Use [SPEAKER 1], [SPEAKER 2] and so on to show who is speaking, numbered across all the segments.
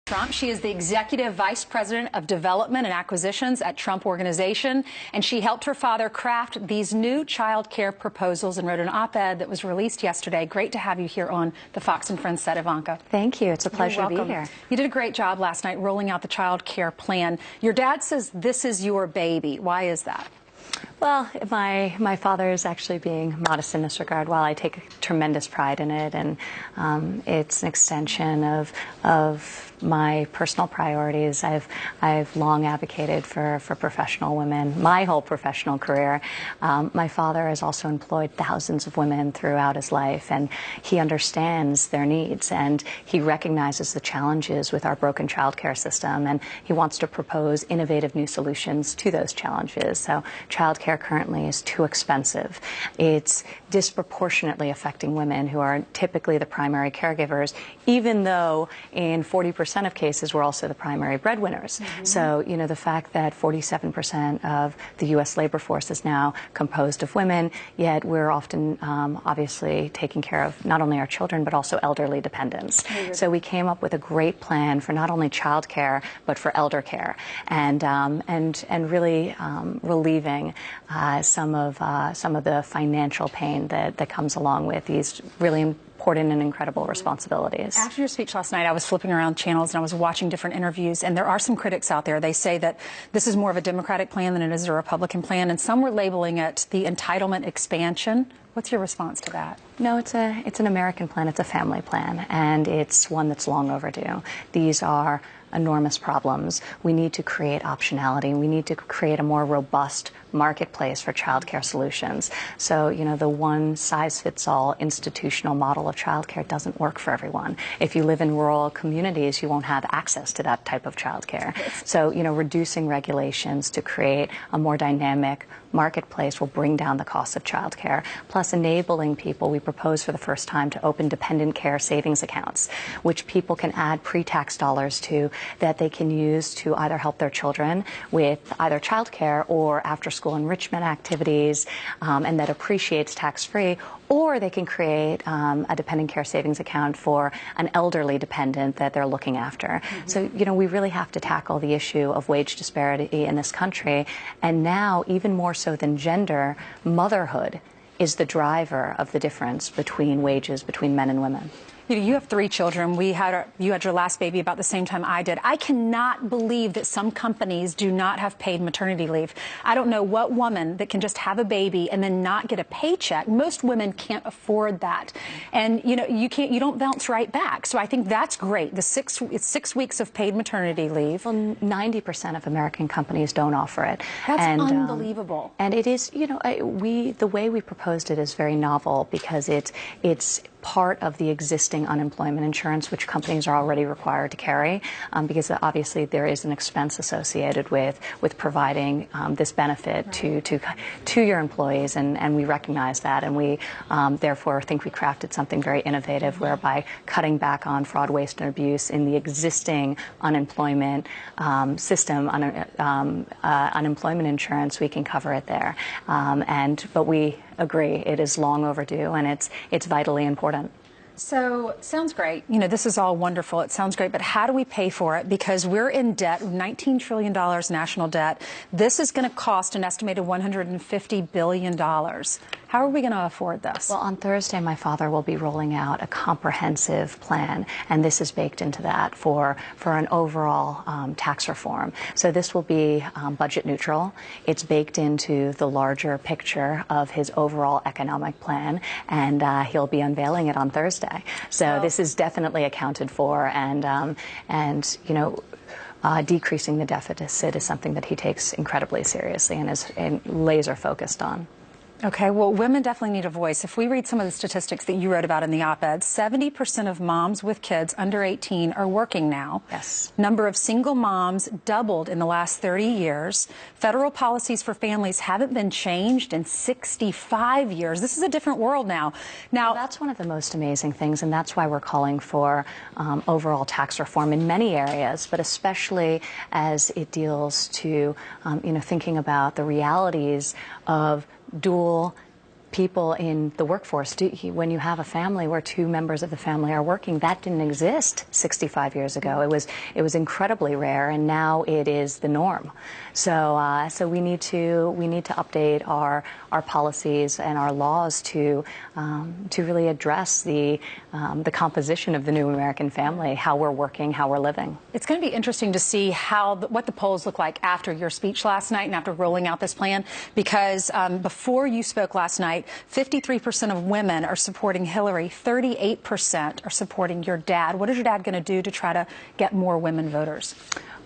[SPEAKER 1] Trump. She is the Executive Vice President of Development and Acquisitions at Trump Organization, and she helped her father craft these new child care proposals and wrote an op-ed that was released yesterday. Great to have you here on the Fox and Friends set, Ivanka.
[SPEAKER 2] Thank you. It's a pleasure to be here.
[SPEAKER 1] You did a great job last night rolling out the child care plan. Your dad says this is your baby. Why is that?
[SPEAKER 2] Well, my father is actually being modest in this regard. While I take tremendous pride in it, and it's an extension of my personal priorities. I've long advocated for professional women my whole professional career. My father has also employed thousands of women throughout his life, and he understands their needs, and he recognizes the challenges with our broken child care system, and he wants to propose innovative new solutions to those challenges. So child care currently is too expensive. It's disproportionately affecting women who are typically the primary caregivers, even though in 40% of cases we're also the primary breadwinners. So, you know, the fact that 47% of the U.S. labor force is now composed of women, yet we're often obviously taking care of not only our children but also elderly dependents. So we came up with a great plan for not only child care but for elder care, and really relieving some of the financial pain that comes along with these really important and incredible responsibilities.
[SPEAKER 1] After your speech last night, I was flipping around channels and I was watching different interviews, and there are some critics out there. They say that this is more of a Democratic plan than it is a Republican plan, and some were labeling it the entitlement expansion. What's your response to that?
[SPEAKER 2] No, it's an American plan. It's a family plan, and it's one that's long overdue. These are enormous problems. We need to create optionality. We need to create a more robust marketplace for childcare solutions. So, you know, the one-size-fits-all institutional model of childcare doesn't work for everyone. If you live in rural communities, you won't have access to that type of childcare. So, you know, reducing regulations to create a more dynamic marketplace will bring down the cost of childcare. Plus, enabling people, we propose for the first time to open dependent care savings accounts, which people can add pre-tax dollars to that they can use to either help their children with either childcare or after-school enrichment activities, and that appreciates tax-free, or they can create a dependent care savings account for an elderly dependent that they're looking after. So, you know, we really have to tackle the issue of wage disparity in this country, and now, even more so than gender, motherhood is the driver of the difference between wages between men and women.
[SPEAKER 1] You know, you have 3 children. You had your last baby about the same time I did. I cannot believe that some companies do not have paid maternity leave. I don't know what woman that can just have a baby and then not get a paycheck. Most women can't afford that. And, you know, you don't bounce right back. So I think that's great. It's 6 weeks of paid maternity leave.
[SPEAKER 2] Well, 90% of American companies don't offer it.
[SPEAKER 1] That's unbelievable.
[SPEAKER 2] And it is, you know, the way we proposed it is very novel because it's part of the existing unemployment insurance, which companies are already required to carry, because obviously there is an expense associated with providing this benefit to your employees, and we recognize that, and we therefore think we crafted something very innovative, whereby cutting back on fraud, waste, and abuse in the existing unemployment system, unemployment insurance, we can cover it there, but we agree it is long overdue, and it's vitally important.
[SPEAKER 1] So, sounds great. You know, this is all wonderful. It sounds great, but how do we pay for it? Because we're in debt, $19 trillion national debt. This is going to cost an estimated $150 billion. How are we going to afford this?
[SPEAKER 2] Well, on Thursday, my father will be rolling out a comprehensive plan, and this is baked into that for an overall tax reform. So this will be budget neutral. It's baked into the larger picture of his overall economic plan, and he'll be unveiling it on Thursday. So this is definitely accounted for, and you know, decreasing the deficit is something that he takes incredibly seriously and is laser focused on.
[SPEAKER 1] Okay, well, women definitely need a voice. If we read some of the statistics that you wrote about in the op-ed, 70% of moms with kids under 18 are working now.
[SPEAKER 2] Yes.
[SPEAKER 1] Number of single moms doubled in the last 30 years. Federal policies for families haven't been changed in 65 years. This is a different world now.
[SPEAKER 2] Well, that's one of the most amazing things, and that's why we're calling for overall tax reform in many areas, but especially as it deals to, you know, thinking about the realities of dual people in the workforce. When you have a family where two members of the family are working, that didn't exist 65 years ago. It was incredibly rare, and now it is the norm. So we need to update our policies and our laws to really address the composition of the new American family, how we're working, how we're living.
[SPEAKER 1] It's going to be interesting to see what the polls look like after your speech last night and after rolling out this plan, because before you spoke last night, 53% of women are supporting Hillary, 38% are supporting your dad. What is your dad going to do to try to get more women voters?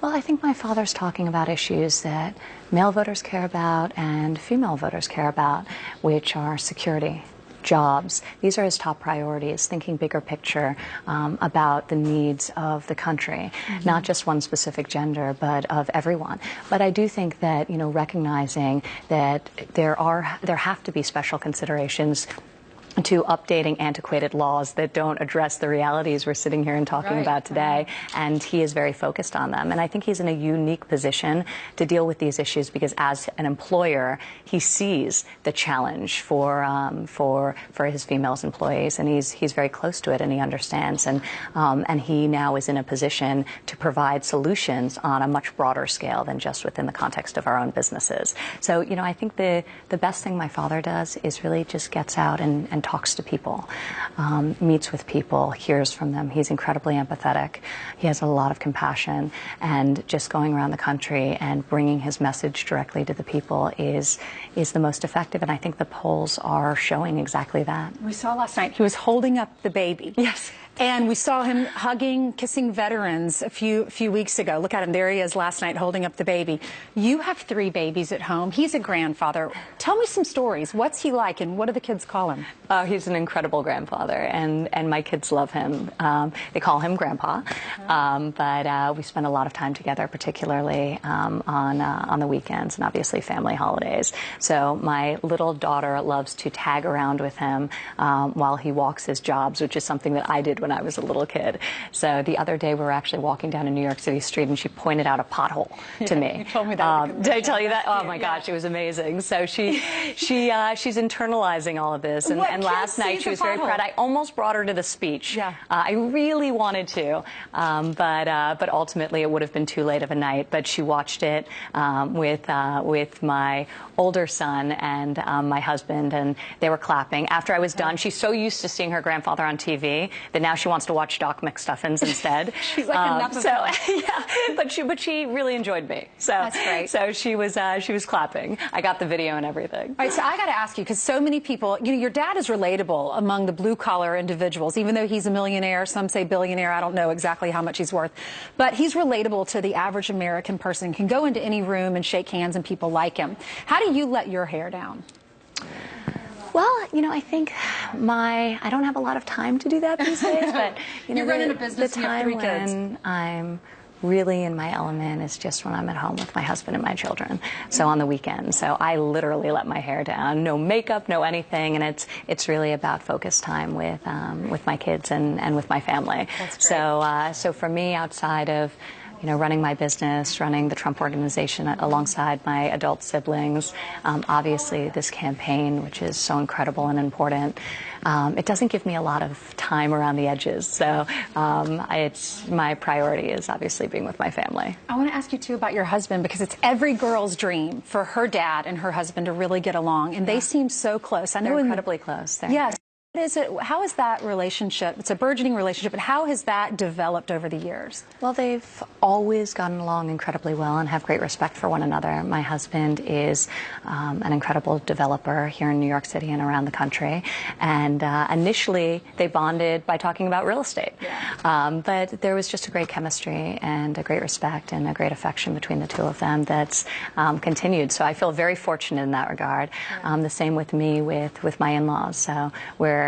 [SPEAKER 2] Well, I think my father's talking about issues that male voters care about and female voters care about, which are security, jobs. These are his top priorities, thinking bigger picture about the needs of the country, not just one specific gender, but of everyone. But I do think that, recognizing that there have to be special considerations to updating antiquated laws that don't address the realities we're sitting here and talking about today, and he is very focused on them. And I think he's in a unique position to deal with these issues because as an employer, he sees the challenge for his female employees, and he's very close to it, and he understands, and he now is in a position to provide solutions on a much broader scale than just within the context of our own businesses. So, I think the best thing my father does is really just gets out and talks to people, meets with people, hears from them. He's incredibly empathetic. He has a lot of compassion, and just going around the country and bringing his message directly to the people is the most effective, and I think the polls are showing exactly that.
[SPEAKER 1] We saw last night he was holding up the baby.
[SPEAKER 2] Yes.
[SPEAKER 1] And we saw him hugging, kissing veterans a few weeks ago. Look at him. There he is last night holding up the baby. You have 3 babies at home. He's a grandfather. Tell me some stories. What's he like, and what do the kids call him?
[SPEAKER 2] He's an incredible grandfather, and my kids love him. They call him Grandpa, but we spend a lot of time together, particularly on the weekends and obviously family holidays. So my little daughter loves to tag around with him while he walks his jobs, which is something that I did when I was a little kid. So the other day we were actually walking down a New York City street, and she pointed out a pothole to me.
[SPEAKER 1] You told me that.
[SPEAKER 2] Did I tell you that? Oh my gosh, it was amazing. So she's internalizing all of this, and last night she was very proud. I almost brought her to the speech.
[SPEAKER 1] Yeah.
[SPEAKER 2] I really wanted to, but ultimately it would have been too late of a night. But she watched it with my older son and my husband, and they were clapping. After I was done, she's so used to seeing her grandfather on TV that now she wants to watch Doc McStuffins instead.
[SPEAKER 1] She's like enough of
[SPEAKER 2] it. Yeah, but she really enjoyed me. So
[SPEAKER 1] that's great.
[SPEAKER 2] So she was clapping. I got the video and everything.
[SPEAKER 1] All right, so I got to ask you, because so many people, your dad is relatable among the blue-collar individuals, even though he's a millionaire. Some say billionaire. I don't know exactly how much he's worth. But he's relatable to the average American person, can go into any room and shake hands and people like him. How do you let your hair down?
[SPEAKER 2] Well, I think I don't have a lot of time to do that these days, but
[SPEAKER 1] you're running a business,
[SPEAKER 2] the
[SPEAKER 1] you have
[SPEAKER 2] time
[SPEAKER 1] 3 kids.
[SPEAKER 2] when I'm really in my element is just when I'm at home with my husband and my children. So on the weekends. So I literally let my hair down, no makeup, no anything, and it's really about focus time with my kids and with my family.
[SPEAKER 1] That's great.
[SPEAKER 2] So for me, outside of running my business, running the Trump Organization alongside my adult siblings, obviously this campaign, which is so incredible and important, it doesn't give me a lot of time around the edges. So my priority is obviously being with my family.
[SPEAKER 1] I want to ask you, too, about your husband, because it's every girl's dream for her dad and her husband to really get along, and they seem so close. I know
[SPEAKER 2] they're incredibly close.
[SPEAKER 1] Yes. How is that relationship? It's a burgeoning relationship, but how has that developed over the years?
[SPEAKER 2] Well, they've always gotten along incredibly well and have great respect for one another. My husband is an incredible developer here in New York City and around the country, and initially they bonded by talking about real estate. Yeah. But there was just a great chemistry and a great respect and a great affection between the two of them that's continued. So I feel very fortunate in that regard. Yeah. The same with me with my in-laws. So we're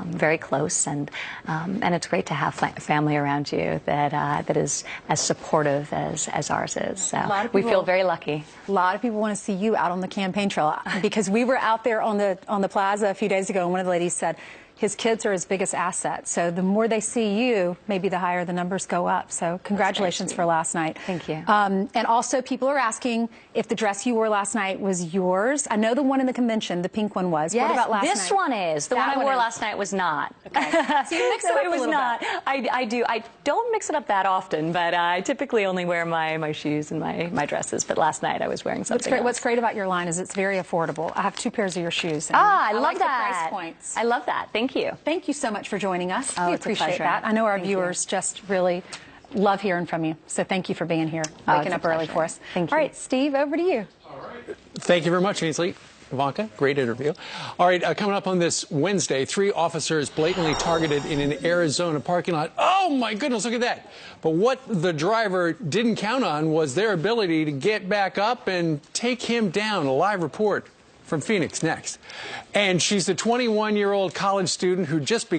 [SPEAKER 2] very close, and it's great to have family around you that is as supportive as ours is. So we feel very lucky.
[SPEAKER 1] A lot of people want to see you out on the campaign trail, because we were out there on the plaza a few days ago, and one of the ladies said, his kids are his biggest asset. So the more they see you, maybe the higher the numbers go up. So congratulations for last night.
[SPEAKER 2] Thank you.
[SPEAKER 1] And also people are asking if the dress you wore last night was yours. I know the one in the convention, the pink one was.
[SPEAKER 2] Yes,
[SPEAKER 1] what about last night?
[SPEAKER 2] This one is. The one I wore last night was not.
[SPEAKER 1] Okay. So you mix it up
[SPEAKER 2] it was
[SPEAKER 1] a little
[SPEAKER 2] not.
[SPEAKER 1] bit.
[SPEAKER 2] I do. I don't mix it up that often, but I typically only wear my shoes and my dresses. But last night I was wearing something else.
[SPEAKER 1] What's great about your line is it's very affordable. I have 2 pairs of your shoes.
[SPEAKER 2] I love
[SPEAKER 1] like
[SPEAKER 2] that.
[SPEAKER 1] The price points.
[SPEAKER 2] I love that. Thank you.
[SPEAKER 1] Thank you so much for joining us.
[SPEAKER 2] Oh,
[SPEAKER 1] we
[SPEAKER 2] it's a
[SPEAKER 1] appreciate
[SPEAKER 2] pleasure.
[SPEAKER 1] that. I know our
[SPEAKER 2] Thank
[SPEAKER 1] viewers just really love hearing from you. So thank you for being here, waking up early for us.
[SPEAKER 2] Thank you.
[SPEAKER 1] All right, Steve, over to you.
[SPEAKER 3] All right. Thank you very much, Ainsley. Ivanka, great interview. All right, coming up on this Wednesday, 3 officers blatantly targeted in an Arizona parking lot. Oh, my goodness, look at that. But what the driver didn't count on was their ability to get back up and take him down. A live report from Phoenix next. And she's the 21-year-old college student who just became